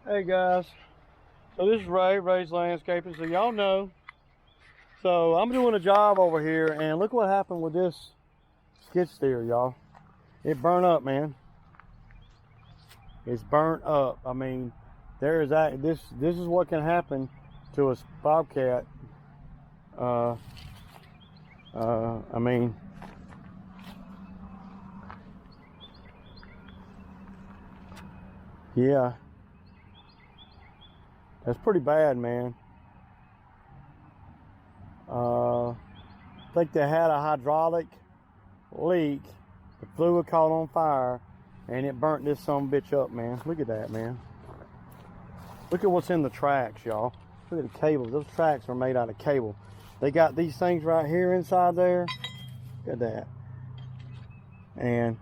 Hey guys, so this is Ray's Landscaping, so y'all know. So I'm doing a job over here, and look what happened with this skid steer, y'all. It burnt up, man. It's burnt up. I mean, there is that. This is what can happen to a bobcat. I mean, yeah. That's pretty bad, man. I think they had a hydraulic leak. The fluid caught on fire, and it burnt this bitch up, man. Look at that, man. Look at what's in the tracks, y'all. Look at the cables. Those tracks are made out of cable. They got these things right here inside there. Look at that. And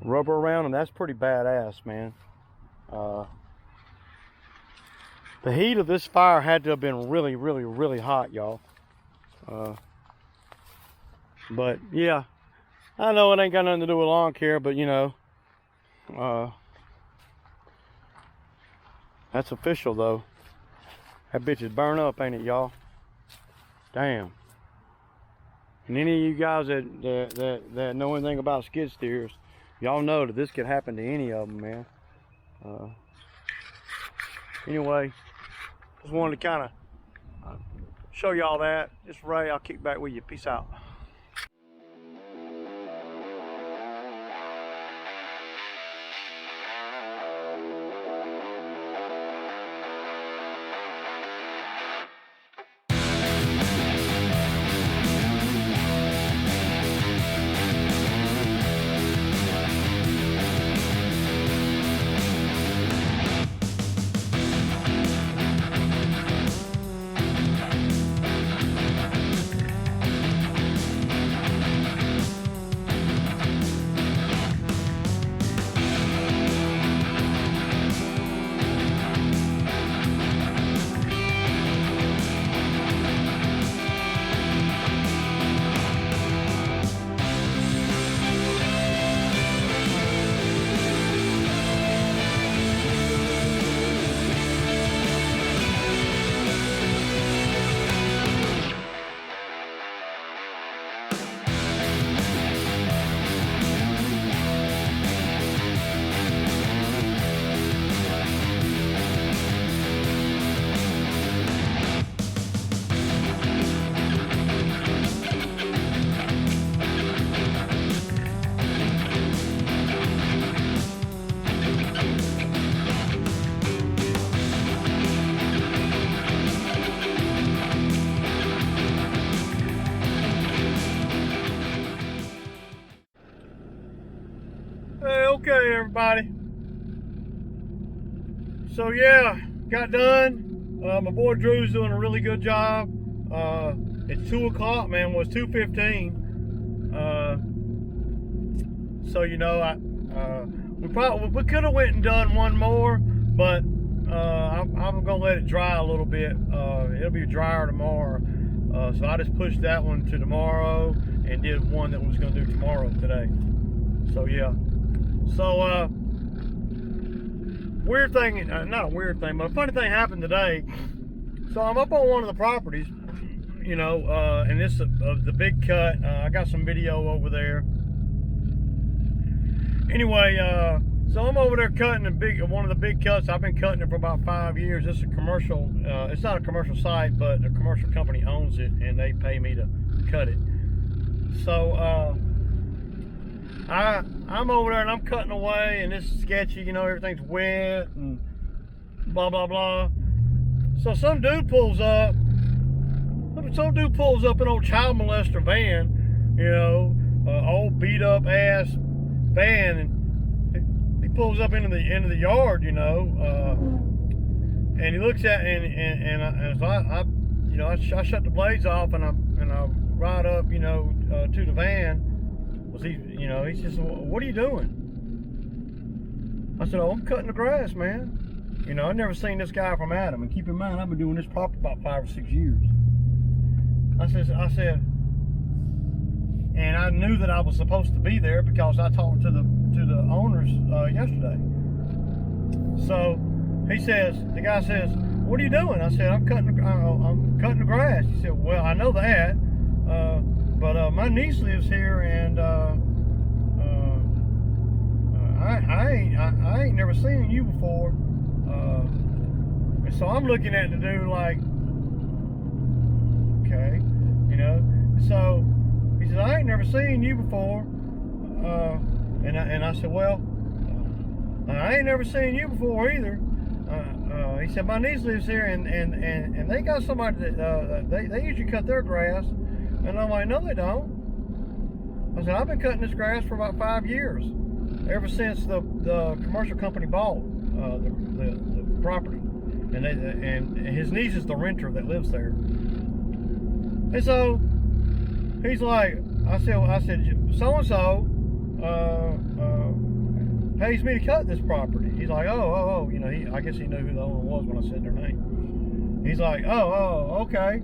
rubber around them. That's pretty badass, man. The heat of this fire had to have been really, really, really hot, y'all. But yeah, I know it ain't got nothing to do with lawn care, but you know, that's official though. That bitch is burned up, ain't it, y'all? Damn. And any of you guys that know anything about skid steers, y'all know that this could happen to any of them, man. Anyway, just wanted to kind of show y'all that. It's Ray. I'll kick back with you. Peace out. Okay, everybody. So yeah, got done. My boy Drew's doing a really good job. It's 2 o'clock, man. Well, it's 2:15. So you know, we could have went and done one more, but I'm gonna let it dry a little bit. It'll be drier tomorrow. So I just pushed that one to tomorrow and did one that was gonna do tomorrow today. So yeah. So, weird thing, not a weird thing, but a funny thing happened today. So I'm up on one of the properties, you know, and this the big cut. I got some video over there. Anyway, so I'm over there cutting one of the big cuts. I've been cutting it for about 5 years. This is a commercial, it's not a commercial site, but the commercial company owns it and they pay me to cut it. So, I'm over there and I'm cutting away, and this is sketchy, you know, everything's wet and blah blah blah. So some dude pulls up an old child molester van, you know, old beat up ass van, and he pulls up into the yard, you know, and he looks at and so I you know, I shut the blades off and I ride up, you know, to the van. You know, he says, "What are you doing?" I said, "Oh, I'm cutting the grass, man." You know, I've never seen this guy from Adam, and keep in mind, I've been doing this property about 5 or 6 years. I said, and I knew that I was supposed to be there because I talked to the owners yesterday. So he says, the guy says, "What are you doing?" I said, I'm cutting the grass." He said, "Well, I know that, but my niece lives here, and I ain't never seen you before." And so I'm looking at the dude like, okay, you know. So he said, "I ain't never seen you before," and I said, "Well, I ain't never seen you before either." He said, "My niece lives here, and they got somebody that they usually cut their grass." And I'm like, "No, they don't." I said, "I've been cutting this grass for about 5 years, ever since the commercial company bought the property, and his niece is the renter that lives there." And so he's like, I said, "So and so pays me to cut this property." He's like, oh, you know, I guess he knew who the owner was when I said their name. He's like, oh, okay.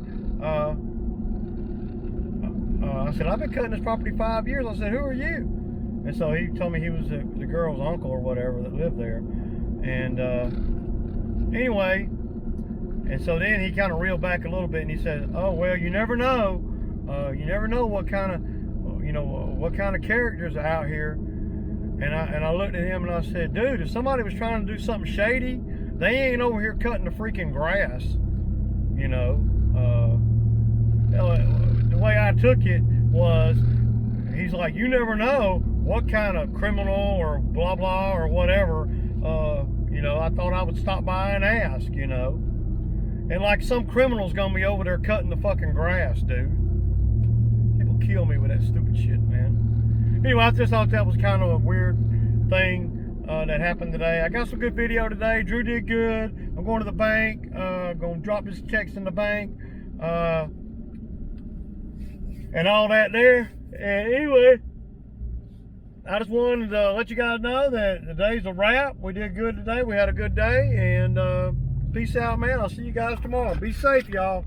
I said, "I've been cutting this property 5 years." I said, "Who are you?" And so he told me he was the girl's uncle or whatever that lived there. And anyway, and so then he kind of reeled back a little bit, and he said, "Oh, well, you never know. You never know what kind of characters are out here." And I looked at him and I said, "Dude, if somebody was trying to do something shady, they ain't over here cutting the freaking grass, you know." The way I took it was, he's like, "You never know what kind of criminal or blah blah or whatever. You know, I thought I would stop by and ask, you know." And like some criminal's gonna be over there cutting the fucking grass, dude. People kill me with that stupid shit, man. Anyway, I just thought that was kind of a weird thing that happened today. I got some good video today. Drew did good. I'm going to the bank. Going to drop his checks in the bank. And all that there. And anyway, I just wanted to let you guys know that today's a wrap. We did good today. We had a good day. And peace out, man. I'll see you guys tomorrow. Be safe, y'all.